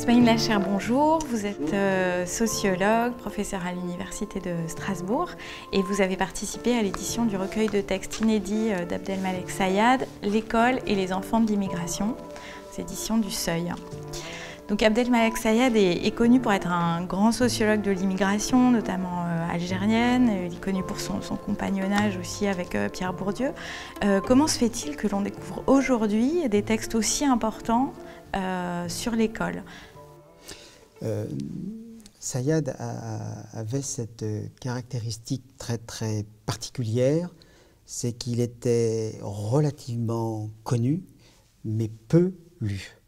Smaïn Lacher, bonjour. Vous êtes sociologue, professeur à l'Université de Strasbourg et vous avez participé à l'édition du recueil de textes inédits d'Abdelmalek Sayad, L'école et les enfants de l'immigration, éditions du Seuil. Donc Abdelmalek Sayad est connu pour être un grand sociologue de l'immigration, notamment algérienne. Il est connu pour son compagnonnage aussi avec Pierre Bourdieu. Comment se fait-il que l'on découvre aujourd'hui des textes aussi importants sur l'école? Sayad avait cette caractéristique très particulière, c'est qu'il était relativement connu, mais peu lu.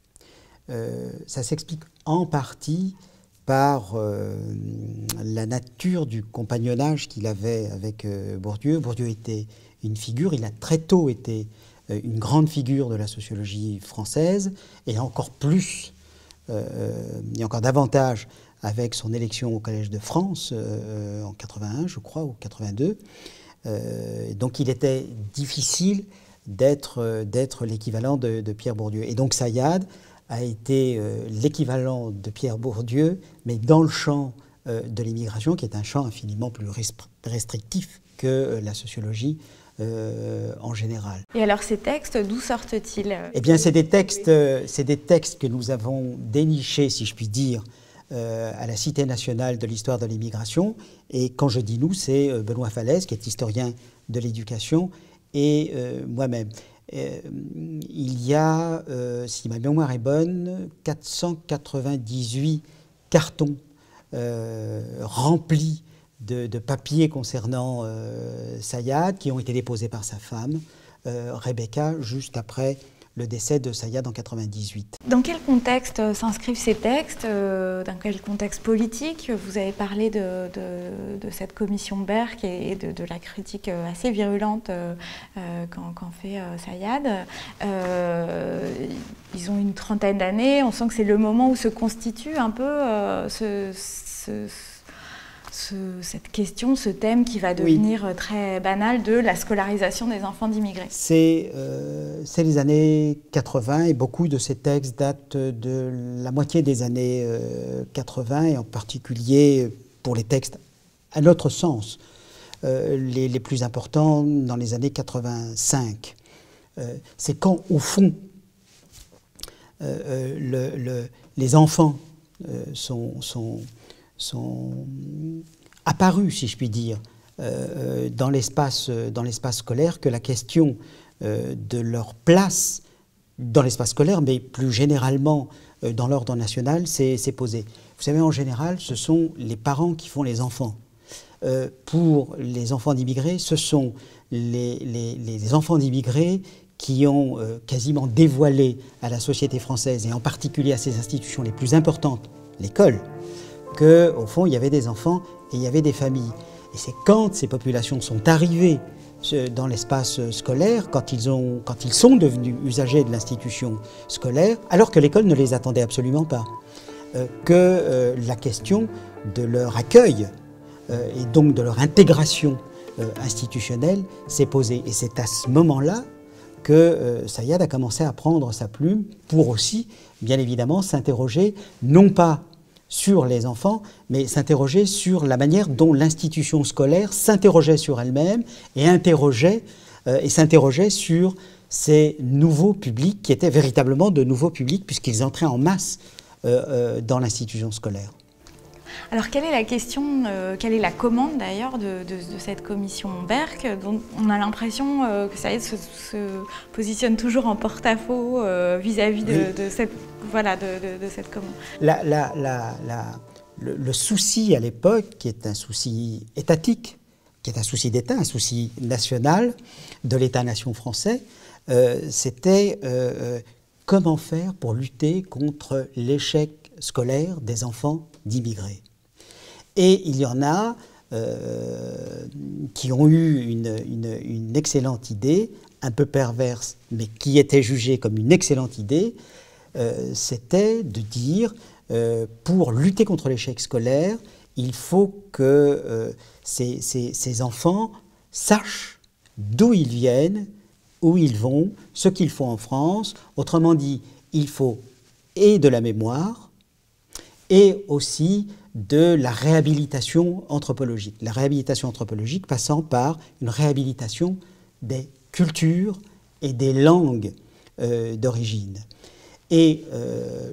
Ça s'explique en partie par la nature du compagnonnage qu'il avait avec Bourdieu. Bourdieu était une figure, il a très tôt été une grande figure de la sociologie française, et encore plus, et encore davantage avec son élection au Collège de France en 81, je crois, ou 82. Donc il était difficile d'être l'équivalent de Pierre Bourdieu. Et donc Sayad a été l'équivalent de Pierre Bourdieu, mais dans le champ de l'immigration, qui est un champ infiniment plus restrictif que la sociologie en général. Et alors ces textes, d'où sortent-ils? Eh bien, c'est des textes que nous avons dénichés, si je puis dire, à la Cité nationale de l'histoire de l'immigration. Et quand je dis nous, c'est Benoît Falaise, qui est historien de l'éducation, et moi-même. Il y a, si ma mémoire est bonne, 498 cartons remplis de papiers concernant Sayad, qui ont été déposés par sa femme, Rebecca, juste après le décès de Sayad en 98. Dans quel contexte s'inscrivent ces textes? Dans quel contexte politique? Vous avez parlé de cette commission Berck et de la critique assez virulente qu'en fait Sayad. Ils ont une trentaine d'années, on sent que c'est le moment où se constitue un peu cette question, ce thème qui va devenir très banal de la scolarisation des enfants d'immigrés. C'est les années 80 et beaucoup de ces textes datent de la moitié des années 80 et en particulier pour les textes à notre sens les plus importants dans les années 85. C'est quand au fond les enfants sont apparus, si je puis dire, dans l'espace scolaire, que la question de leur place dans l'espace scolaire, mais plus généralement dans l'ordre national, s'est posée. Vous savez, en général, ce sont les parents qui font les enfants. Pour les enfants d'immigrés, ce sont les enfants d'immigrés qui ont quasiment dévoilé à la société française, et en particulier à ses institutions les plus importantes, l'école, qu'au fond, il y avait des enfants et il y avait des familles. Et c'est quand ces populations sont arrivées dans l'espace scolaire, quand ils sont devenus usagers de l'institution scolaire, alors que l'école ne les attendait absolument pas, que la question de leur accueil et donc de leur intégration institutionnelle s'est posée. Et c'est à ce moment-là que Sayad a commencé à prendre sa plume pour aussi, bien évidemment, s'interroger, non pas sur les enfants, mais s'interroger sur la manière dont l'institution scolaire s'interrogeait sur elle-même et s'interrogeait sur ces nouveaux publics qui étaient véritablement de nouveaux publics puisqu'ils entraient en masse dans l'institution scolaire. Alors quelle est la question, quelle est la commande d'ailleurs de cette commission Berck, dont on a l'impression que ça se positionne toujours en porte-à-faux vis-à-vis de cette commande? Le souci à l'époque, qui est un souci étatique, qui est un souci d'État, un souci national de l'État-nation français, c'était comment faire pour lutter contre l'échec scolaire des enfants d'immigrés. Et il y en a qui ont eu une excellente idée, un peu perverse, mais qui était jugée comme une excellente idée, c'était de dire, pour lutter contre l'échec scolaire, il faut que ces enfants sachent d'où ils viennent, où ils vont, ce qu'ils font en France. Autrement dit, il faut et de la mémoire, et aussi de la réhabilitation anthropologique. La réhabilitation anthropologique passant par une réhabilitation des cultures et des langues d'origine. Et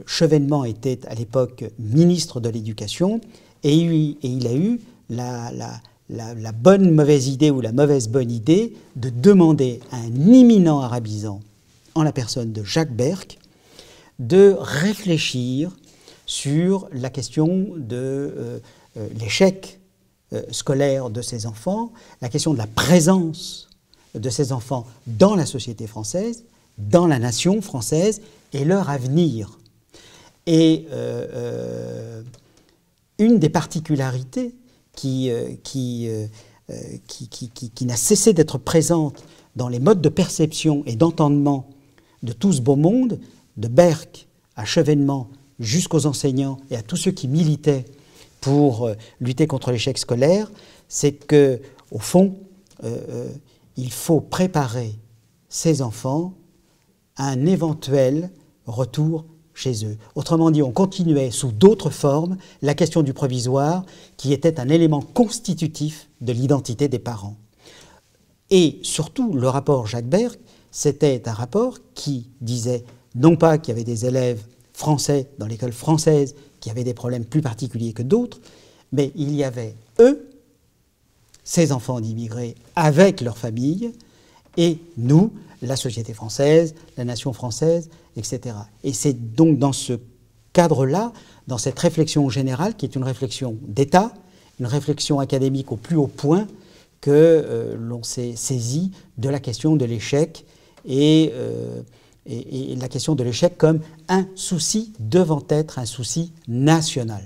Chevènement était à l'époque ministre de l'Éducation et il a eu la bonne mauvaise idée ou la mauvaise bonne idée de demander à un éminent arabisant, en la personne de Jacques Berck, de réfléchir sur la question de l'échec scolaire de ces enfants, la question de la présence de ces enfants dans la société française, dans la nation française et leur avenir. Et une des particularités qui n'a cessé d'être présente dans les modes de perception et d'entendement de tout ce beau monde, de Berck à Chevènement, jusqu'aux enseignants et à tous ceux qui militaient pour lutter contre l'échec scolaire, c'est que, au fond, il faut préparer ces enfants à un éventuel retour chez eux. Autrement dit, on continuait sous d'autres formes la question du provisoire, qui était un élément constitutif de l'identité des parents. Et surtout, le rapport Jacques Berck, c'était un rapport qui disait non pas qu'il y avait des élèves français dans l'école française qui avaient des problèmes plus particuliers que d'autres, mais il y avait eux, ces enfants d'immigrés avec leurs familles, et nous, la société française, la nation française, etc. Et c'est donc dans ce cadre-là, dans cette réflexion générale, qui est une réflexion d'État, une réflexion académique au plus haut point, que l'on s'est saisi de la question de l'échec et la question de l'échec comme un souci devant être un souci national.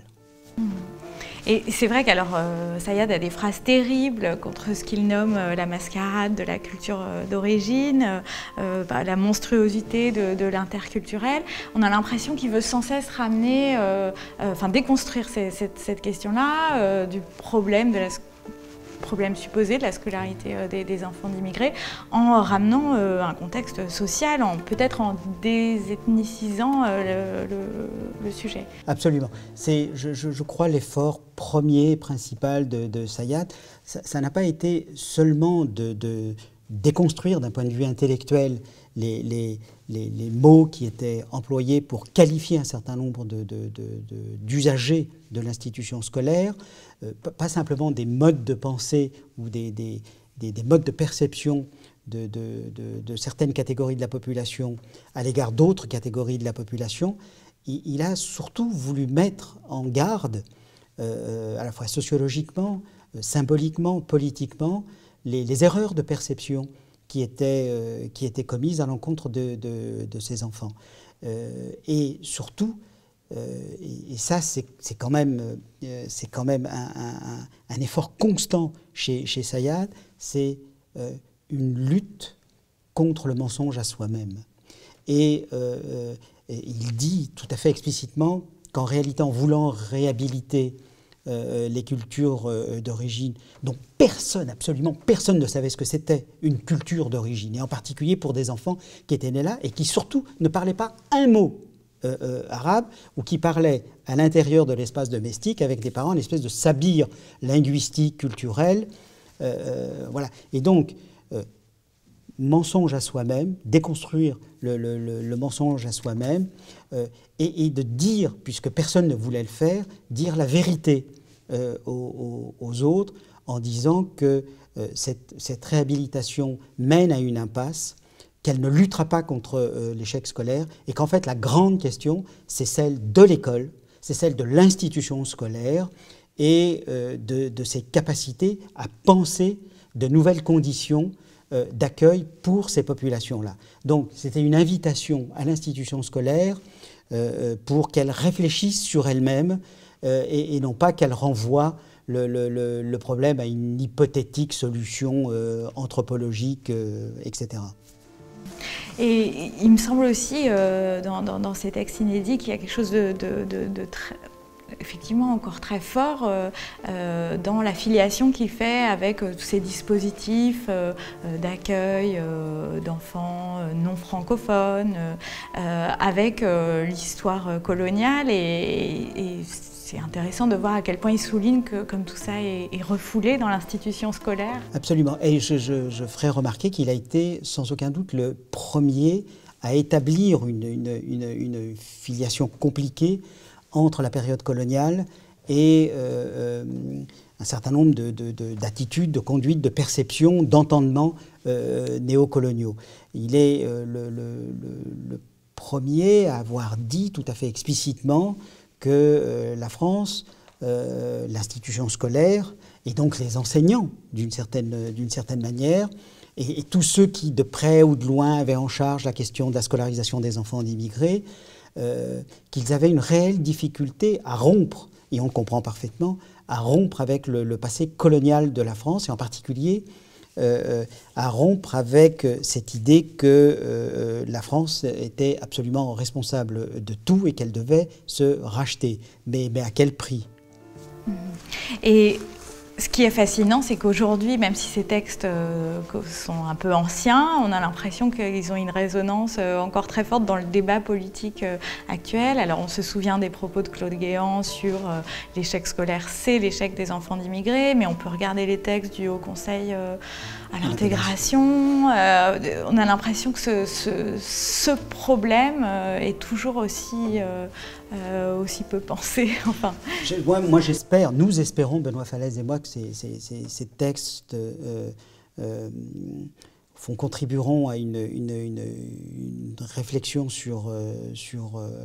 Et c'est vrai qu'alors Sayad a des phrases terribles contre ce qu'il nomme la mascarade de la culture d'origine, la monstruosité de l'interculturel. On a l'impression qu'il veut sans cesse ramener, déconstruire cette question-là, du problème supposé de la scolarité des enfants d'immigrés, en ramenant un contexte social, peut-être en désethnicisant le sujet. Absolument. C'est, je crois, l'effort premier et principal de Sayad. Ça n'a pas été seulement de déconstruire d'un point de vue intellectuel les mots qui étaient employés pour qualifier un certain nombre d'usagers de l'institution scolaire, pas simplement des modes de pensée ou des modes de perception de certaines catégories de la population à l'égard d'autres catégories de la population. Il a surtout voulu mettre en garde, à la fois sociologiquement, symboliquement, politiquement, les erreurs de perception qui étaient commises à l'encontre de ces enfants. Et surtout, et ça c'est quand même un effort constant chez Sayad, c'est une lutte contre le mensonge à soi-même. Et il dit tout à fait explicitement qu'en réalité, en voulant réhabiliter les cultures d'origine, dont absolument personne ne savait ce que c'était une culture d'origine, et en particulier pour des enfants qui étaient nés là et qui surtout ne parlaient pas un mot arabe, ou qui parlaient à l'intérieur de l'espace domestique avec des parents, une espèce de sabir linguistique, culturel. Voilà. Et donc, mensonge à soi-même, déconstruire le mensonge à soi-même, et de dire, puisque personne ne voulait le faire, dire la vérité aux autres en disant que cette réhabilitation mène à une impasse, qu'elle ne luttera pas contre l'échec scolaire, et qu'en fait la grande question, c'est celle de l'école, c'est celle de l'institution scolaire et de ses capacités à penser de nouvelles conditions d'accueil pour ces populations-là. Donc c'était une invitation à l'institution scolaire pour qu'elle réfléchisse sur elle-même et non pas qu'elle renvoie le problème à une hypothétique solution anthropologique, etc. Et il me semble aussi, dans ces textes inédits, qu'il y a quelque chose de très, effectivement encore très fort dans la filiation qu'il fait avec tous ces dispositifs d'accueil d'enfants non francophones, avec l'histoire coloniale et c'est intéressant de voir à quel point il souligne que comme tout ça est refoulé dans l'institution scolaire. Absolument. Et je ferai remarquer qu'il a été sans aucun doute le premier à établir une filiation compliquée entre la période coloniale et un certain nombre d'attitudes, de conduites, de perceptions, d'entendements néocoloniaux. Il est le premier à avoir dit tout à fait explicitement que la France, l'institution scolaire, et donc les enseignants d'une certaine manière, et tous ceux qui de près ou de loin avaient en charge la question de la scolarisation des enfants d'immigrés, qu'ils avaient une réelle difficulté à rompre, et on le comprend parfaitement, à rompre avec le passé colonial de la France, et en particulier à rompre avec cette idée que la France était absolument responsable de tout et qu'elle devait se racheter. Mais à quel prix? Et ce qui est fascinant, c'est qu'aujourd'hui, même si ces textes sont un peu anciens, on a l'impression qu'ils ont une résonance encore très forte dans le débat politique actuel. Alors on se souvient des propos de Claude Guéant sur l'échec scolaire, c'est l'échec des enfants d'immigrés, mais on peut regarder les textes du Haut Conseil à l'intégration. On a l'impression que ce problème est toujours aussi peu pensé. Enfin. Moi j'espère, nous espérons, Benoît Falaise et moi, que ces textes contribueront à une réflexion sur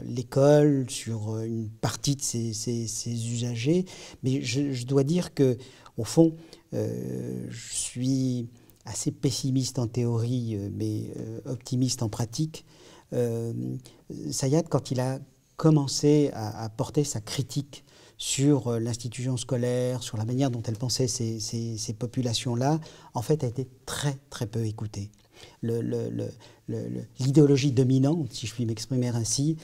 l'école, sur une partie de ses usagers. Mais je dois dire que, au fond, je suis assez pessimiste en théorie, mais optimiste en pratique. Sayad, quand il a commencé à porter sa critique sur l'institution scolaire, sur la manière dont elle pensait ces populations-là, en fait, a été très, très peu écoutée. L'idéologie dominante, si je puis m'exprimer ainsi,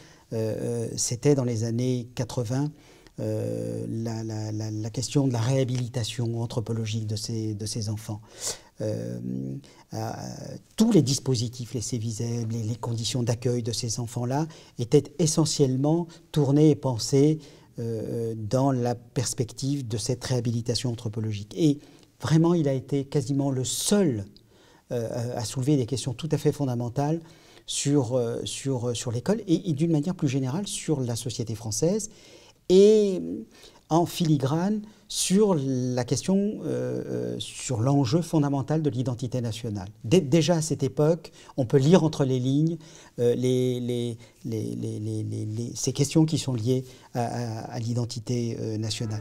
c'était dans les années 80 la question de la réhabilitation anthropologique de ces enfants. Tous les dispositifs, les Céviseb, les conditions d'accueil de ces enfants-là étaient essentiellement tournés et pensés dans la perspective de cette réhabilitation anthropologique. Et vraiment, il a été quasiment le seul à soulever des questions tout à fait fondamentales sur l'école et d'une manière plus générale sur la société française et en filigrane sur la question, sur l'enjeu fondamental de l'identité nationale. Déjà à cette époque, on peut lire entre les lignes ces questions qui sont liées à l'identité nationale.